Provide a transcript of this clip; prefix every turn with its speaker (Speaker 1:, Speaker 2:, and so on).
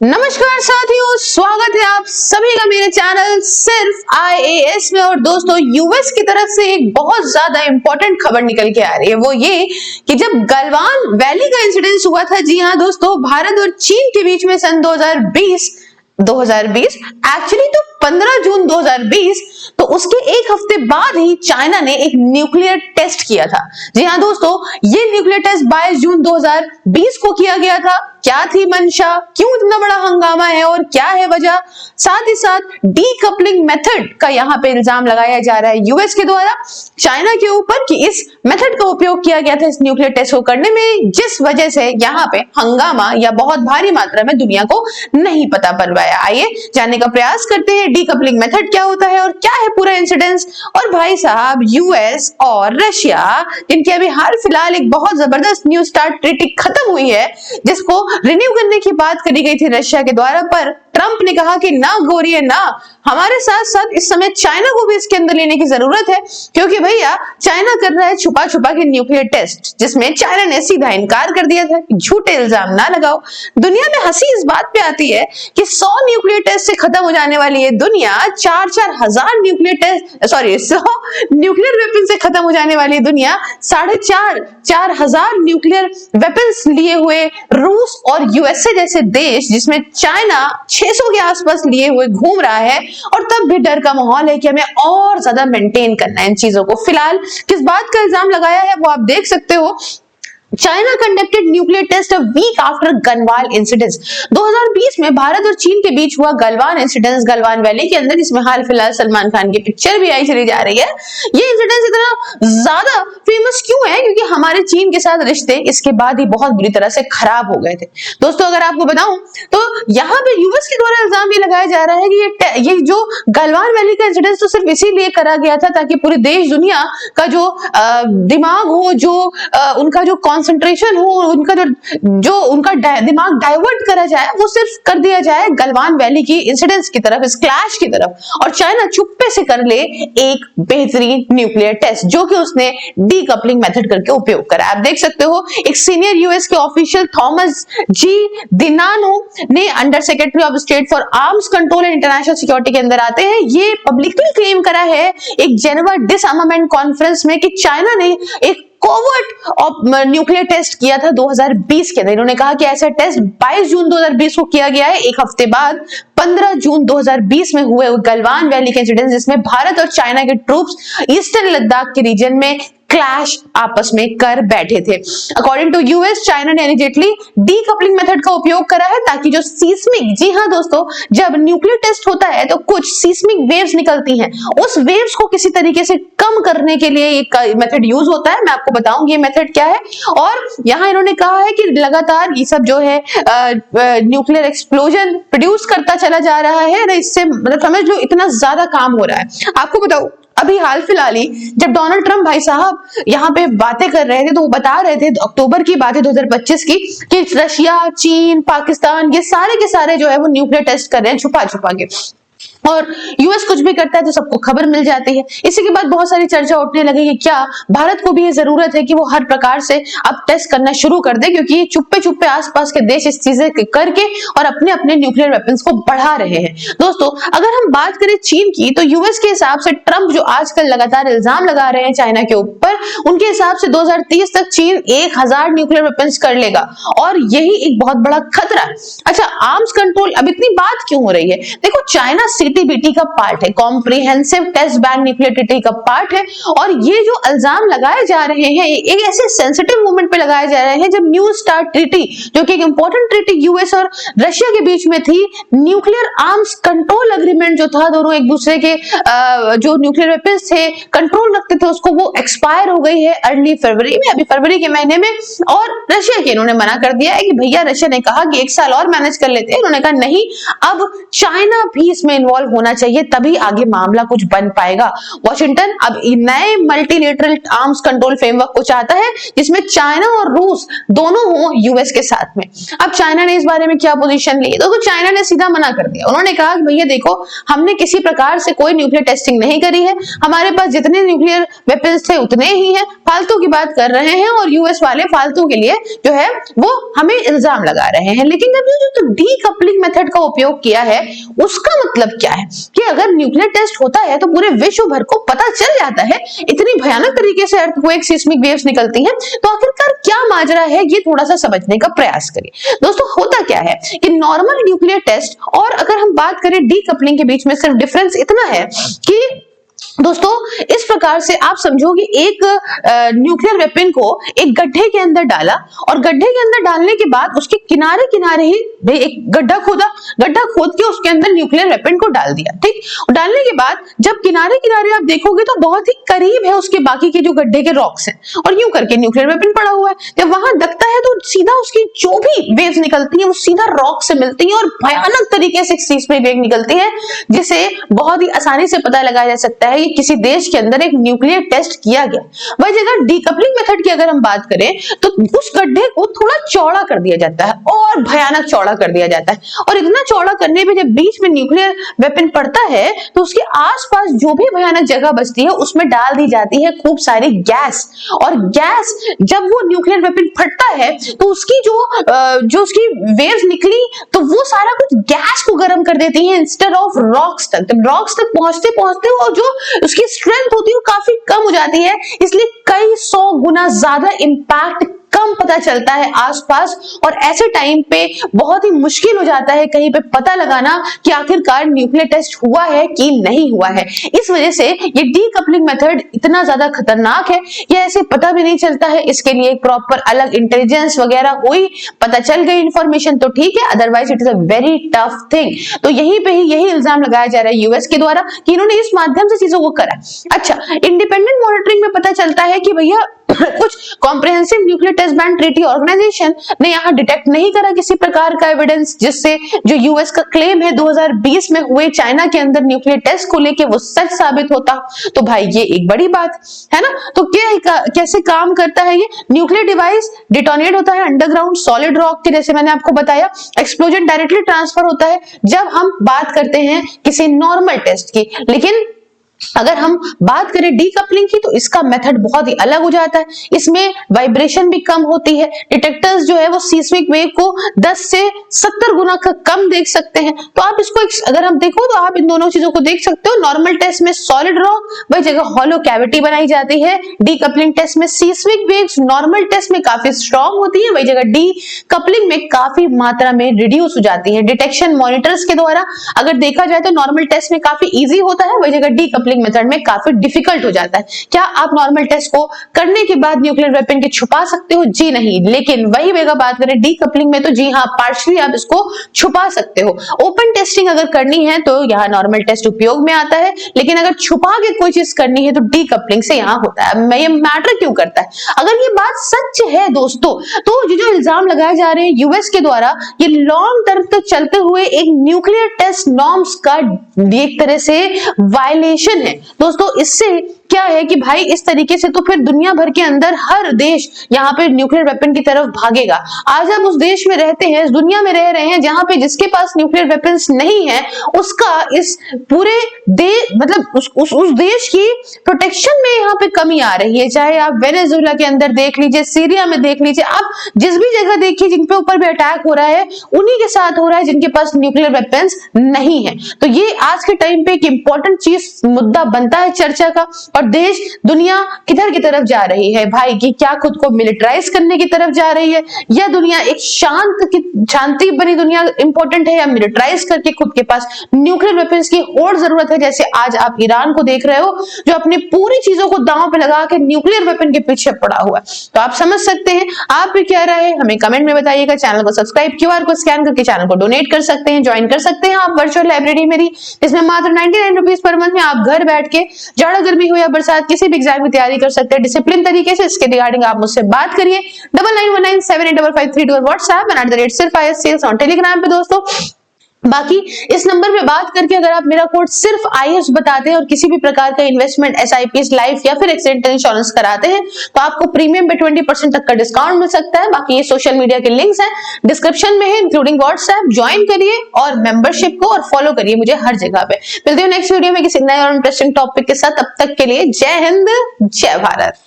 Speaker 1: नमस्कार साथियों, स्वागत है आप सभी का मेरे चैनल सिर्फ IAS में। और दोस्तों, यूएस की तरफ से एक बहुत ज्यादा इंपॉर्टेंट खबर निकल के आ रही है। वो ये कि जब गलवान वैली का इंसिडेंस हुआ था, जी हाँ दोस्तों, भारत और चीन के बीच में सन 2020 एक्चुअली तो 15 जून 2020, तो उसके एक हफ्ते बाद ही चाइना ने एक न्यूक्लियर टेस्ट किया था। जी हाँ दोस्तों, ये न्यूक्लियर टेस्ट 22 जून 2020 को किया गया था। क्या थी मंशा, क्यों इतना बड़ा हंगामा है और क्या है वजह, साथ ही साथ डीकपलिंग मेथड का यहाँ पे इल्जाम लगाया जा रहा है यूएस के द्वारा चाइना के ऊपर कि इस मेथड का उपयोग किया गया था इस न्यूक्लियर टेस्ट को करने में, जिस वजह से यहाँ पे हंगामा या बहुत भारी मात्रा में दुनिया को नहीं पता पड़ पाया। आइए जानने का प्रयास करते हैं डीकपलिंग मेथड क्या होता है और क्या है पूरा इंसिडेंस। और भाई साहब, यूएस और रशिया, जिनकी अभी हाल फिलहाल एक बहुत जबरदस्त न्यू स्टार्ट ट्रीटी खत्म हुई है, जिसको रिन्यू करने की बात करी गई थी रशिया के द्वारा, पर ट्रंप ने कहा कि ना गौरिये ना, हमारे साथ साथ इस समय चाइना को भी इसके अंदर लेने की जरूरत है, क्योंकि भैया चाइना कर रहा है छुपा छुपा के न्यूक्लियर टेस्ट, जिसमें चाइना ने सीधा इनकार कर दिया था कि झूठे इल्जाम ना लगाओ। दुनिया में हंसी इस बात पे आती है कि 100 न्यूक्लियर टेस्ट से खत्म हो जाने वाली है दुनिया, 4,000 न्यूक्लियर टेस्ट 100 न्यूक्लियर वेपन से खत्म हो जाने वाली दुनिया 4,500 न्यूक्लियर वेपन्स लिए हुए रूस और यूएसए जैसे देश, जिसमें चाइना 600 के आसपास लिए हुए घूम रहा है, और तब भी डर का माहौल है कि हमें और ज्यादा मेंटेन करना है इन चीजों को। फिलहाल किस बात का इल्जाम लगाया है वो आप देख सकते हो। China conducted nuclear test a week after Galwan incidence. 2020 में भारत और चीन के बीच हुआ गलवान इंसिडेंस गलवान वैली के अंदर, जिसमें हाल फिलहाल सलमान खान की पिक्चर भी आई चली जा रही है। ये इंसिडेंस इतना ज्यादा फेमस क्यों है? क्योंकि हमारे चीन के साथ रिश्ते इसके बाद ही बहुत बुरी तरह से खराब हो गए थे। दोस्तों, अगर आपको बताऊं तो यहाँ पे यूएस के द्वारा इल्जाम ये लगाया जा रहा है कि ये जो गलवान वैली का इंसिडेंस तो सिर्फ इसीलिए करा गया था ताकि पूरे देश दुनिया का जो दिमाग हो, जो उनका जो कंसंट्रेशन हो, उनका जो उनका दिमाग डाइवर्ट करा जाए, वो सिर्फ कर दिया जाए गलवान वैली की इंसिडेंस की तरफ, इस क्लैश की तरफ, और चाइना चुप्पे से कर ले एक बेहतरीन न्यूक्लियर टेस्ट, जो कि उसने डीकपलिंग मेथड करके उपयोग करा। आप देख सकते हो, एक सीनियर यूएस के ऑफिशियल थॉमस जी दिनानो ने, under secretary of state for arms control and international security के अंदर आते हैं, ये पब्लिकली क्लेम करा है एक जेनेवा डिसआर्मामेंट कॉन्फ्रेंस में कि चाइना ने एक कोवर्ट न्यूक्लियर टेस्ट किया था 2020 के अंदर। इन्होंने कहा कि ऐसा टेस्ट 22 जून 2020 को किया गया है, एक हफ्ते बाद 15 जून 2020 में हुए गलवान वैली के इंसिडेंट, जिसमें भारत और चाइना के ट्रूप्स ईस्टर्न लद्दाख के रीजन में क्लैश आपस में कर बैठे थे। अकॉर्डिंग टू यूएस, चाइना ने इमीडिएटली डीकपलिंग मेथड का उपयोग करा है ताकि जो सीस्मिक, जी हाँ दोस्तों, जब न्यूक्लियर टेस्ट होता है तो कुछ सीस्मिक वेव्स निकलती हैं, उस वेव्स को किसी तरीके से कम करने के लिए एक मेथड यूज होता है। मैं आपको बताऊंगी ये मेथड क्या है। और यहाँ इन्होंने कहा है कि लगातार ये सब जो है न्यूक्लियर एक्सप्लोजन प्रोड्यूस करता चला जा रहा है ना, इससे मतलब समझ लो इतना ज्यादा काम हो रहा है। आपको बताओ, अभी हाल फिलहाल ही जब डोनाल्ड ट्रंप भाई साहब यहाँ पे बातें कर रहे थे, तो वो बता रहे थे, अक्टूबर की बात है 2025 की, कि रशिया, चीन, पाकिस्तान, ये सारे के सारे जो है वो न्यूक्लियर टेस्ट कर रहे हैं छुपा छुपा के, और यूएस कुछ भी करता है तो सबको खबर मिल जाती है। इसी के बाद बहुत सारी चर्चा उठने लगी कि क्या भारत को भी ये जरूरत है कि वो हर प्रकार से अब टेस्ट करना शुरू कर दे, क्योंकि ये चुप्पे चुप्पे आसपास के देश इस चीजें करके और अपने अपने न्यूक्लियर वेपन्स को बढ़ा रहे हैं। दोस्तों, अगर हम बात करें चीन की, तो यूएस के हिसाब से ट्रंप जो आजकल लगातार इल्जाम लगा रहे हैं चाइना के ऊपर, उनके हिसाब से 2030 तक चीन 1000 न्यूक्लियर वेपन्स कर लेगा, और यही एक बहुत बड़ा खतरा है। अच्छा, आर्म्स कंट्रोल, अब इतनी बात क्यों हो रही है? देखो, चाइना सीटीबीटी का पार्ट है, comprehensive test ban nuclear treaty का पार्ट है, और ये जो इल्जाम लगाए जा रहे हैं एक ऐसे सेंसिटिव मोमेंट पे लगाए जा रहे हैं जब न्यू स्टार्ट ट्रीटी, जो कि एक इंपॉर्टेंट ट्रीटी यूएस और रशिया के बीच में थी, न्यूक्लियर आर्म्स कंट्रोल एग्रीमेंट जो था, दोनों एक दूसरे के जो न्यूक्लियर वेपन्स थे कंट्रोल रखते थे, उसको वो एक्सपायर हो गई है अर्ली फरवरी में, अभी फरवरी के महीने में। और रशिया के इन्होंने मना कर दिया है कि भैया, रशिया ने कहा कि 1 साल और मैनेज कर लेते हैं, इन्होंने कहा नहीं, अब चाइना भी इसमें इन्वॉल्व इन्वॉल्व होना चाहिए, तभी आगे मामला कुछ बन पाएगा। वॉशिंगटन अब नए मल्टीलेटरल आर्म्स कंट्रोल फ्रेमवर्क को चाहता है जिसमें चाइना और रूस दोनों हो यूएस के साथ में। अब चाइना ने इस बारे में क्या पोजीशन ली? तो चाइना ने सीधा मना कर दिया। उन्होंने कहा कि भैया देखो, हमने किसी प्रकार से कोई न्यूक्लियर टेस्टिंग नहीं करी है, हमारे पास जितने न्यूक्लियर वेपन्स थे उतने ही हैं, फालतू की बात कर रहे हैं और यूएस वाले फालतू के लिए जो है वो हमें इल्जाम लगा रहे हैं। लेकिन जब ये जो डीकपलिंग मेथड का उपयोग किया है उसका मतलब क्या है कि अगर न्यूक्लियर टेस्ट होता है तो पूरे विश्व भर को पता चल जाता है, इतनी भयानक तरीके से अर्थक्वेक सिस्मिक वेव्स निकलती हैं, तो आखिरकार क्या माजरा है ये थोड़ा सा समझने का प्रयास करिए। दोस्तों होता क्या है कि नॉर्मल न्यूक्लियर टेस्ट और अगर हम बात करें डीकपलिंग के बीच में सिर्फ डिफरेंस इतना है कि दोस्तों इस प्रकार से आप समझो कि एक न्यूक्लियर वेपन को एक गड्ढे के अंदर डाला और गड्ढे के अंदर डालने के बाद उसके किनारे किनारे ही एक गड्ढा खोदा, गड्ढा खोद के उसके अंदर न्यूक्लियर वेपन को डाल दिया। ठीक, डालने के बाद जब किनारे किनारे आप देखोगे तो बहुत ही करीब है उसके बाकी के जो गड्ढे के रॉक्स हैं और यूं करके न्यूक्लियर वेपन पड़ा हुआ है। जब वहां दकता है तो सीधा उसकी जो भी वेव्स निकलती है वो सीधा रॉक से मिलती है और भयानक तरीके से सीस्मिक वेव निकलती है, जिसे बहुत ही आसानी से पता लगाया जा सकता है किसी देश के अंदर एक न्यूक्लियर टेस्ट किया गया। वही अगर डीकपलिंग मेथड की अगर हम बात करें तो उस गड्ढे को थोड़ा चौड़ा कर दिया जाता है और भयानक चौड़ा कर दिया जाता है, और इतना चौड़ा करने पे जब बीच में न्यूक्लियर वेपन पड़ता है तो उसके आसपास जो भी भयानक जगह बचती है उसमें डाल दी जाती है खूब सारी गैस, और गैस जब वो न्यूक्लियर वेपन फटता है तो उसकी जो उसकी वेव्स निकली तो वो सारा कुछ गैस को गर्म कर देती है इंस्टेड ऑफ रॉक्स तक। जब रॉक्स तक पहुंचते पहुंचते वो जो उसकी स्ट्रेंथ होती है वो काफी कम हो जाती है, इसलिए कई 100 गुना ज्यादा इंपैक्ट कम पता चलता है आसपास, और ऐसे टाइम पे बहुत ही मुश्किल हो जाता है कहीं पे पता लगाना कि आखिरकार न्यूक्लियर टेस्ट हुआ है कि नहीं हुआ है। इस वजह से ये डीकपलिंग मेथड इतना ज्यादा खतरनाक है, ये ऐसे पता भी नहीं चलता है, इसके लिए एक प्रॉपर अलग इंटेलिजेंस वगैरह हुई, पता चल गई इंफॉर्मेशन तो ठीक है, otherwise it is a very tough thing. तो यहीं पे ही यही इल्जाम लगाया जा रहा है यूएस के द्वारा कि इन्होंने इस माध्यम से चीजों को करा। अच्छा, इंडिपेंडेंट मॉनिटरिंग में पता चलता है कि भैया कुछ comprehensive nuclear test ban treaty organisation ने यहाँ डिटेक्ट नहीं करा किसी प्रकार का एविडेंस जिससे जो यूएस का क्लेम है 2020 में हुए चाइना के अंदर न्यूक्लियर टेस्ट को लेके वो सच साबित होता। तो भाई ये एक बड़ी बात है ना। तो कैसे काम करता है ये न्यूक्लियर डिवाइस? डिटोनेट होता है अंडरग्राउंड सॉलिड रॉक के, जैसे मैंने आपको बताया। एक्सप्लोजन डायरेक्टली ट्रांसफर होता है जब हम बात करते हैं किसी नॉर्मल टेस्ट की, लेकिन अगर हम बात करें डीकपलिंग की तो इसका मेथड बहुत ही अलग हो जाता है। इसमें वाइब्रेशन भी कम होती है, डिटेक्टर्स जो है वो सीस्मिक वेव को 10 से 70 गुना का कम देख सकते हैं। तो आप इसको अगर हम देखो तो आप इन दोनों चीजों को देख सकते हो। नॉर्मल टेस्ट में सॉलिड रॉक, वही जगह हॉलो कैविटी बनाई जाती है। डीकपलिंग टेस्ट में सीस्मिक वेव्स नॉर्मल टेस्ट में काफी स्ट्रॉन्ग होती है, वही जगह डीकपलिंग में काफी मात्रा में रिड्यूस हो जाती है। डिटेक्शन मॉनिटर्स के द्वारा अगर देखा जाए तो नॉर्मल टेस्ट में काफी इजी होता है, वही जगह डीकपलिंग मेथड में काफी डिफिकल्ट हो जाता है। क्या आप नॉर्मल टेस्ट को करने के बाद न्यूक्लियर वेपन के छुपा सकते हो? जी नहीं। लेकिन वही जगह बात करें डीकपलिंग में तो जी हाँ, पार्शियली आप इसको छुपा सकते हो। ओपन टेस्टिंग अगर करनी है तो यहाँ नॉर्मल टेस्ट उपयोग में आता है, लेकिन अगर छुपा के कोई चीज करनी है तो डीकपलिंग से यहाँ होता है। ये मैटर क्यों करता है? अगर ये बात सच है दोस्तों, तो जो इल्जाम लगाए जा रहे हैं यूएस के द्वारा, ये लॉन्ग टर्म तक चलते हुए एक न्यूक्लियर टेस्ट नॉर्म्स का एक तरह से वायलेशन है दोस्तों। इससे क्या है कि भाई इस तरीके से तो फिर दुनिया भर के अंदर हर देश यहाँ पे न्यूक्लियर वेपन की तरफ भागेगा। आज हम उस देश में रहते हैं, इस दुनिया में रह रहे हैं जहां पे जिसके पास न्यूक्लियर वेपन्स नहीं है उसका इस पूरे उस देश की प्रोटेक्शन में यहाँ पे कमी आ रही है। चाहे आप वेनेजुएला के अंदर देख लीजिए, सीरिया में देख लीजिए, आप जिस भी जगह देखिए जिन पे ऊपर भी अटैक हो रहा है उन्हीं के साथ हो रहा है जिनके पास न्यूक्लियर वेपन्स नहीं है। तो ये आज के टाइम पे एक इंपॉर्टेंट चीज मुद्दा बनता है चर्चा का। और देश दुनिया किधर की तरफ जा रही है भाई, कि क्या खुद को मिलिटराइज करने की तरफ जा रही है, या दुनिया एक शांति बनी दुनिया इंपॉर्टेंट है, या मिलिटराइज करके खुद के पास न्यूक्लियर वेपन्स की और जरूरत है। जैसे आज आप ईरान को देख रहे हो जो अपनी पूरी चीजों को दांव पे लगा के न्यूक्लियर वेपन के पीछे पड़ा हुआ है। तो आप समझ सकते हैं। आप भी क्या राय है हमें कमेंट में बताइएगा। चैनल को सब्सक्राइब, क्यूआर को स्कैन करके चैनल को डोनेट कर सकते हैं, ज्वाइन कर सकते हैं आप वर्चुअल लाइब्रेरी मेरी, जिसमें मात्र 99 रुपीज पर मंथ में आप घर बैठ के जाड़ा गर्मी हो या बरसात किसी भी एग्जाम की तैयारी कर सकते हैं डिसिप्लिन तरीके से। इसके रिगार्डिंग आप मुझसे बात करिए। 9919785532 व्हाट्सएप एंड @सिर्फ IAS सेल्स ऑन टेलीग्राम पे दोस्तों। बाकी इस नंबर पे बात करके अगर आप मेरा कोड सिर्फ IS बताते हैं और किसी भी प्रकार का इन्वेस्टमेंट, SIPs, लाइफ या फिर एक्सीडेंटल इंश्योरेंस कराते हैं तो आपको प्रीमियम पे 20% तक का डिस्काउंट मिल सकता है। बाकी ये सोशल मीडिया के लिंक्स हैं डिस्क्रिप्शन में है, इंक्लूडिंग व्हाट्सएप। ज्वाइन करिए और मेंबरशिप को और फॉलो करिए मुझे हर जगह पे। मिलते हैं नेक्स्ट वीडियो में किसी नए और इंटरेस्टिंग टॉपिक के साथ। तब तक के लिए जय हिंद, जय भारत।